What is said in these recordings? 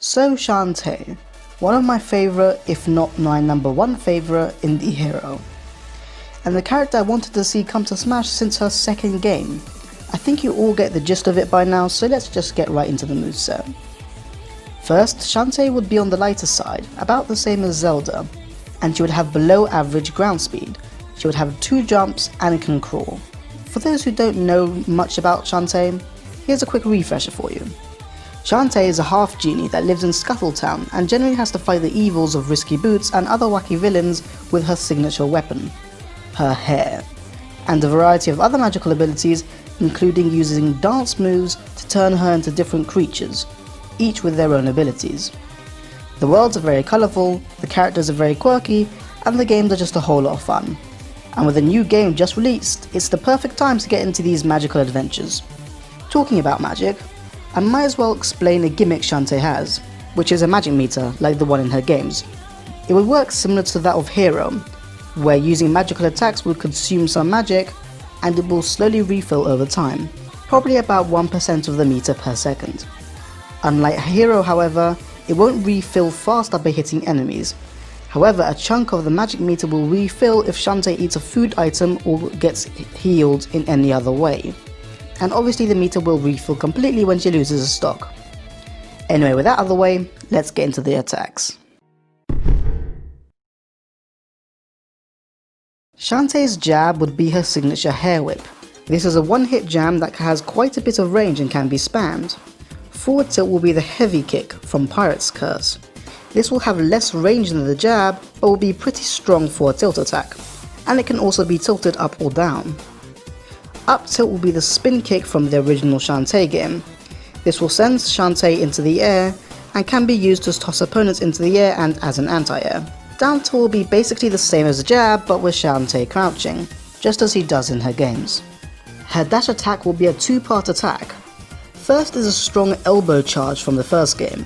So Shantae, one of my favourite, if not my number one favourite indie hero, and the character I wanted to see come to Smash since her second game. I think you all get the gist of it by now, so let's just get right into the moveset. First, Shantae would be on the lighter side, about the same as Zelda, and she would have below average ground speed. She would have 2 jumps and can crawl. For those who don't know much about Shantae, here's a quick refresher for you. Shantae is a half genie that lives in Scuttletown and generally has to fight the evils of Risky Boots and other wacky villains with her signature weapon, her hair, and a variety of other magical abilities, including using dance moves to turn her into different creatures, each with their own abilities. The worlds are very colourful, the characters are very quirky, and the games are just a whole lot of fun. And with a new game just released, it's the perfect time to get into these magical adventures. Talking about magic, I might as well explain a gimmick Shantae has, which is a magic meter like the one in her games. It would work similar to that of Hero, where using magical attacks would consume some magic and it will slowly refill over time, probably about 1% of the meter per second. Unlike Hero, however, it won't refill faster by hitting enemies. However, a chunk of the magic meter will refill if Shantae eats a food item or gets healed in any other way. And obviously the meter will refill completely when she loses a stock. Anyway, with that out of the way, let's get into the attacks. Shantae's jab would be her signature hair whip. This is a one-hit jam that has quite a bit of range and can be spammed. Forward tilt will be the heavy kick from Pirate's Curse. This will have less range than the jab, but will be pretty strong for a tilt attack, and it can also be tilted up or down. Up tilt will be the spin kick from the original Shantae game. This will send Shantae into the air and can be used to toss opponents into the air and as an anti-air. Down tilt will be basically the same as the jab, but with Shantae crouching, just as he does in her games. Her dash attack will be a 2-part attack. First is a strong elbow charge from the first game,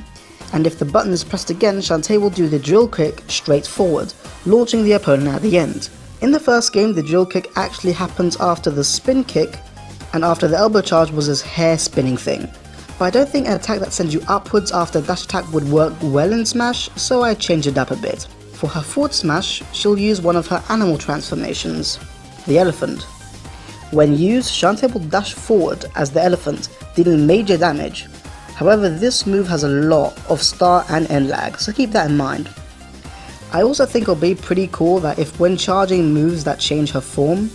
and if the button is pressed again, Shantae will do the drill kick straight forward, launching the opponent at the end. In the first game, the drill kick actually happens after the spin kick, and after the elbow charge was this hair spinning thing. But I don't think an attack that sends you upwards after a dash attack would work well in Smash, so I changed it up a bit. For her forward smash, she'll use one of her animal transformations, the elephant. When used, Shantae will dash forward as the elephant, dealing major damage. However, this move has a lot of start and end lag, so keep that in mind. I also think it'll be pretty cool that if when charging moves that change her form,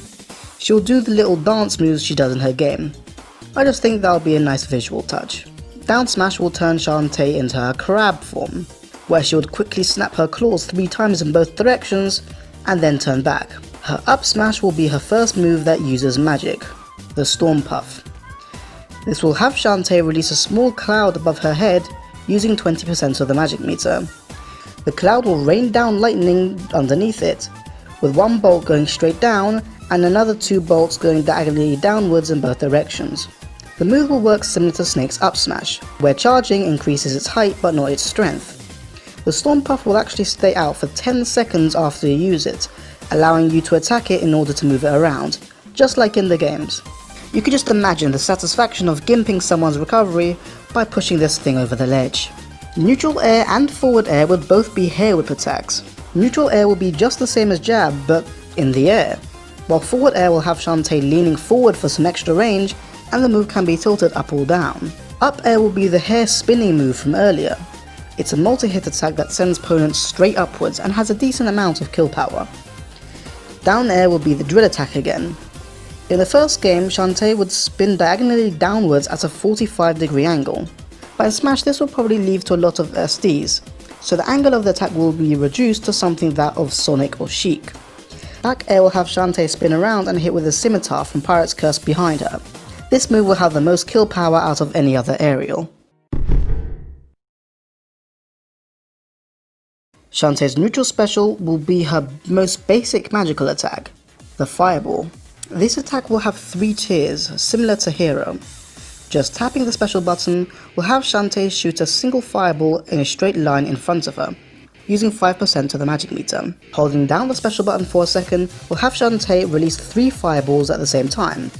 she'll do the little dance moves she does in her game. I just think that'll be a nice visual touch. Down smash will turn Shantae into her crab form, where she would quickly snap her claws 3 times in both directions and then turn back. Her up smash will be her first move that uses magic, the Storm Puff. This will have Shantae release a small cloud above her head using 20% of the magic meter. The cloud will rain down lightning underneath it, with 1 bolt going straight down and another 2 bolts going diagonally downwards in both directions. The move will work similar to Snake's up smash, where charging increases its height but not its strength. The Storm Puff will actually stay out for 10 seconds after you use it, allowing you to attack it in order to move it around, just like in the games. You can just imagine the satisfaction of gimping someone's recovery by pushing this thing over the ledge. Neutral air and forward air would both be hair whip attacks. Neutral air will be just the same as jab, but in the air, while forward air will have Shantae leaning forward for some extra range, and the move can be tilted up or down. Up air will be the hair spinning move from earlier. It's a multi-hit attack that sends opponents straight upwards and has a decent amount of kill power. Down air will be the drill attack again. In the first game, Shantae would spin diagonally downwards at a 45-degree angle. But in Smash this will probably lead to a lot of SDs, so the angle of the attack will be reduced to something that of Sonic or Sheik. Back air will have Shantae spin around and hit with a scimitar from Pirate's Curse behind her. This move will have the most kill power out of any other aerial. Shantae's neutral special will be her most basic magical attack, the Fireball. This attack will have 3 tiers, similar to Hero. Just tapping the special button will have Shantae shoot a single fireball in a straight line in front of her, using 5% of the magic meter. Holding down the special button for a second will have Shantae release 3 fireballs at the same time,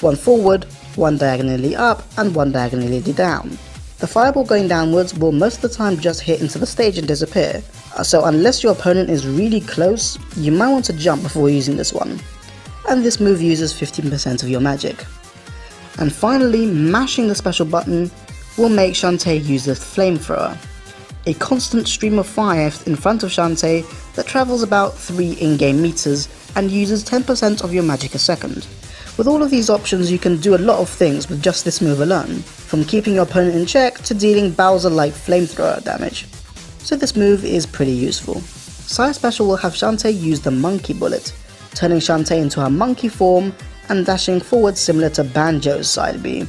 1 forward, 1 diagonally up and 1 diagonally down. The fireball going downwards will most of the time just hit into the stage and disappear, so unless your opponent is really close, you might want to jump before using this one. And this move uses 15% of your magic. And finally, mashing the special button will make Shantae use the flamethrower, a constant stream of fire in front of Shantae that travels about 3 in-game meters and uses 10% of your magic a second. With all of these options, you can do a lot of things with just this move alone, from keeping your opponent in check to dealing Bowser-like flamethrower damage. So this move is pretty useful. Side Special will have Shantae use the monkey bullet, turning Shantae into her monkey form and dashing forward similar to Banjo's side B.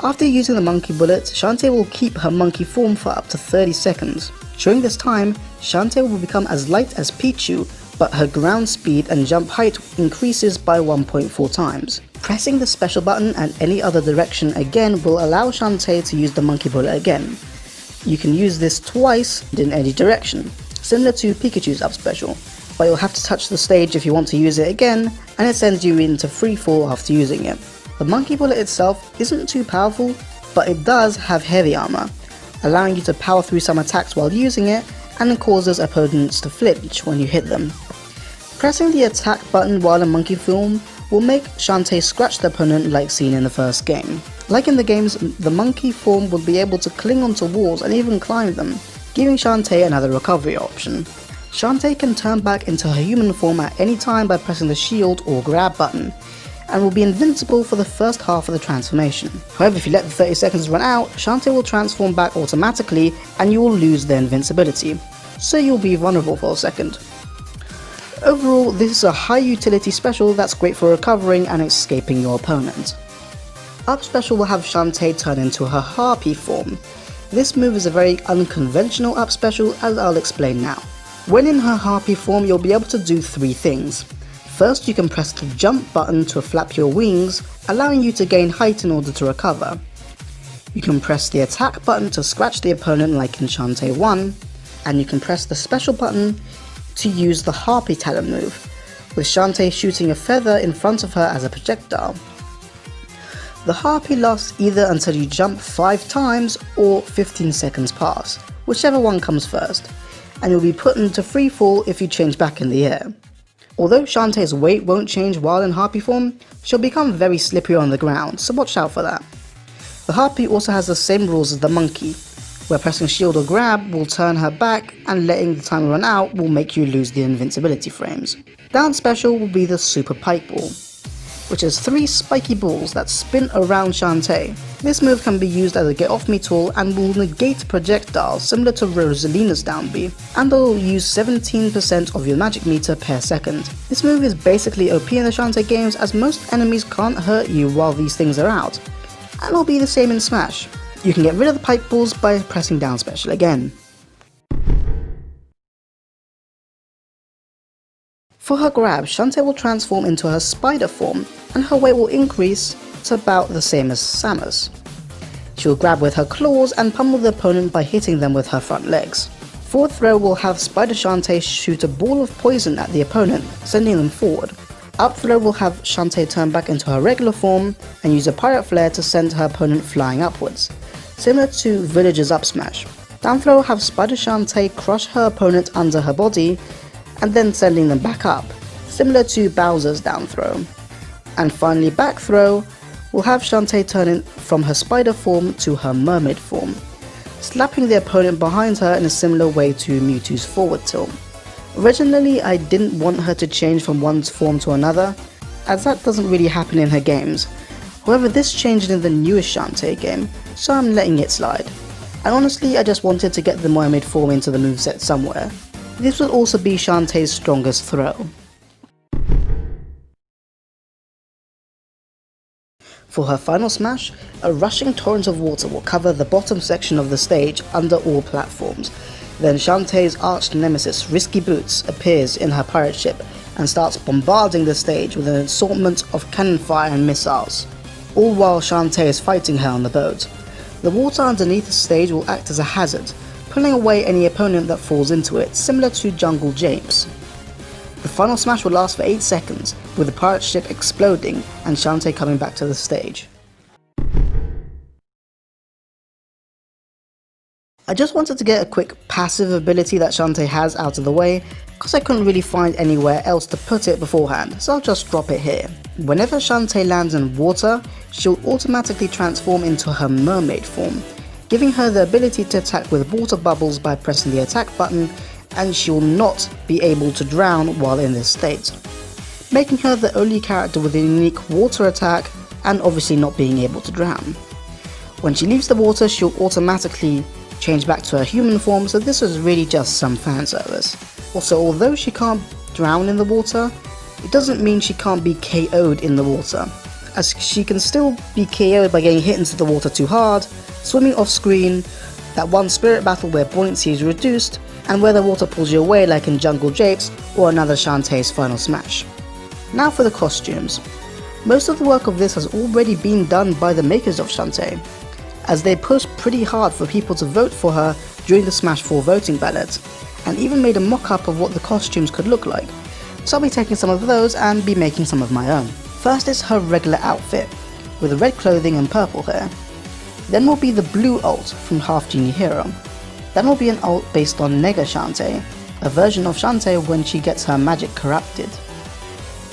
After using the monkey bullet, Shantae will keep her monkey form for up to 30 seconds. During this time, Shantae will become as light as Pichu, but her ground speed and jump height increases by 1.4 times. Pressing the special button and any other direction again will allow Shantae to use the monkey bullet again. You can use this twice in any direction, similar to Pikachu's up special, but you'll have to touch the stage if you want to use it again, and it sends you into free fall after using it. The monkey bullet itself isn't too powerful, but it does have heavy armor, allowing you to power through some attacks while using it, and it causes opponents to flinch when you hit them. Pressing the attack button while in monkey form will make Shantae scratch the opponent like seen in the first game. Like in the games, the monkey form will be able to cling onto walls and even climb them, giving Shantae another recovery option. Shantae can turn back into her human form at any time by pressing the shield or grab button, and will be invincible for the first half of the transformation. However, if you let the 30 seconds run out, Shantae will transform back automatically and you will lose the invincibility, so you'll be vulnerable for a second. Overall, this is a high utility special that's great for recovering and escaping your opponent. Up special will have Shantae turn into her harpy form. This move is a very unconventional up special, as I'll explain now. When in her harpy form, you'll be able to do 3 things. First, you can press the jump button to flap your wings, allowing you to gain height in order to recover. You can press the attack button to scratch the opponent like in Shantae 1, and you can press the special button to use the harpy talent move, with Shantae shooting a feather in front of her as a projectile. The harpy lasts either until you jump 5 times or 15 seconds pass, whichever one comes first, and you'll be put into free fall if you change back in the air. Although Shantae's weight won't change while in harpy form, she'll become very slippery on the ground, so watch out for that. The harpy also has the same rules as the monkey, where pressing shield or grab will turn her back and letting the timer run out will make you lose the invincibility frames. Down special will be the super pike ball, which has 3 spiky balls that spin around Shantae. This move can be used as a get off me tool and will negate projectiles similar to Rosalina's down B, and will use 17% of your magic meter per second. This move is basically OP in the Shantae games, as most enemies can't hurt you while these things are out, and will be the same in Smash. You can get rid of the pike balls by pressing down special again. For her grab, Shantae will transform into her spider form, and her weight will increase to about the same as Samus. She will grab with her claws and pummel the opponent by hitting them with her front legs. Forward throw will have Spider Shantae shoot a ball of poison at the opponent, sending them forward. Up throw will have Shantae turn back into her regular form and use a pirate flare to send her opponent flying upwards, similar to Villager's up smash. Down throw will have Spider Shantae crush her opponent under her body and then sending them back up, similar to Bowser's down throw. And finally, back throw will have Shantae turn in from her spider form to her mermaid form, slapping the opponent behind her in a similar way to Mewtwo's forward tilt. Originally, I didn't want her to change from one form to another, as that doesn't really happen in her games. However, this changed in the newest Shantae game, so I'm letting it slide. And honestly, I just wanted to get the mermaid form into the moveset somewhere. This will also be Shantae's strongest throw. For her final smash, a rushing torrent of water will cover the bottom section of the stage under all platforms. Then Shantae's arch nemesis, Risky Boots, appears in her pirate ship and starts bombarding the stage with an assortment of cannon fire and missiles, all while Shantae is fighting her on the boat. The water underneath the stage will act as a hazard, pulling away any opponent that falls into it, similar to Jungle James. The final smash will last for 8 seconds, with the pirate ship exploding and Shantae coming back to the stage. I just wanted to get a quick passive ability that Shantae has out of the way, because I couldn't really find anywhere else to put it beforehand, so I'll just drop it here. Whenever Shantae lands in water, she'll automatically transform into her mermaid form, giving her the ability to attack with water bubbles by pressing the attack button, and she'll not be able to drown while in this state, making her the only character with a unique water attack and obviously not being able to drown. When she leaves the water, she'll automatically change back to her human form, so this is really just some fan service. Also, although she can't drown in the water, it doesn't mean she can't be KO'd in the water, as she can still be KO'd by getting hit into the water too hard, swimming off screen, that one spirit battle where buoyancy is reduced, and where the water pulls you away like in Jungle Japes or another Shantae's Final Smash. Now for the costumes. Most of the work of this has already been done by the makers of Shantae, as they pushed pretty hard for people to vote for her during the Smash 4 voting ballot, and even made a mock-up of what the costumes could look like, so I'll be taking some of those and be making some of my own. First is her regular outfit, with red clothing and purple hair. Then will be the blue ult from Half Genie Hero. Then will be an ult based on Nega Shantae, a version of Shantae when she gets her magic corrupted.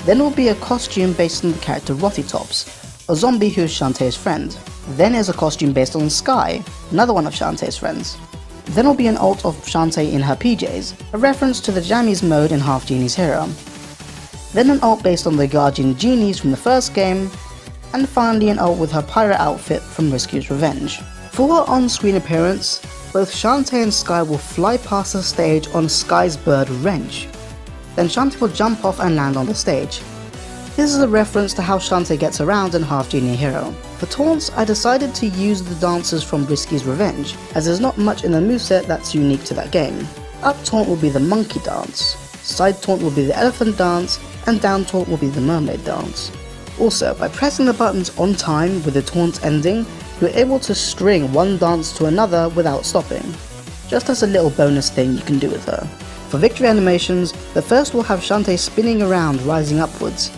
Then will be a costume based on the character Rothytops, a zombie who's Shantae's friend. Then is a costume based on Sky, another one of Shantae's friends. Then will be an ult of Shantae in her PJs, a reference to the Jammies mode in Half Genie's Hero. Then an ult based on the Guardian Genies from the first game, and finally an ult with her pirate outfit from Rescue's Revenge. For her on-screen appearance, both Shantae and Sky will fly past the stage on Sky's bird Wrench. Then Shantae will jump off and land on the stage. This is a reference to how Shantae gets around in Half Genie Hero. For taunts, I decided to use the dances from Risky's Revenge, as there's not much in the moveset that's unique to that game. Up taunt will be the monkey dance, side taunt will be the elephant dance, and down taunt will be the mermaid dance. Also, by pressing the buttons on time with the taunt ending, you're able to string one dance to another without stopping. Just as a little bonus thing you can do with her. For victory animations, the first will have Shantae spinning around, rising upwards.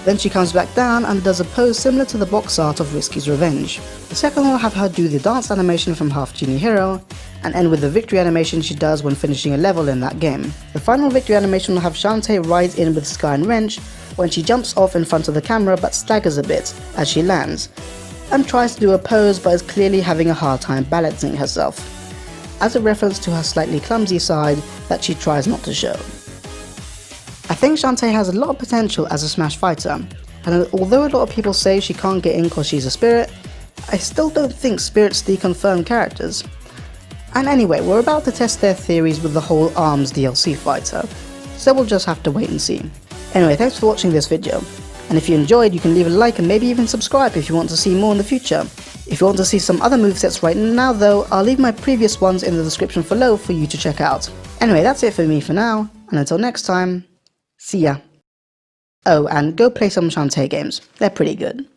Then she comes back down and does a pose similar to the box art of Risky's Revenge. The second will have her do the dance animation from Half Genie Hero, and end with the victory animation she does when finishing a level in that game. The final victory animation will have Shantae ride in with Sky and Wrench when she jumps off in front of the camera but staggers a bit as she lands, and tries to do a pose but is clearly having a hard time balancing herself, as a reference to her slightly clumsy side that she tries not to show. I think Shantae has a lot of potential as a Smash fighter, and although a lot of people say she can't get in cause she's a spirit, I still don't think spirits deconfirm characters. And anyway, we're about to test their theories with the whole ARMS DLC fighter, so we'll just have to wait and see. Anyway, thanks for watching this video, and if you enjoyed you can leave a like and maybe even subscribe if you want to see more in the future. If you want to see some other movesets right now though, I'll leave my previous ones in the description below for you to check out. Anyway, that's it for me for now, and until next time, see ya. Oh, and go play some Shantae games, they're pretty good.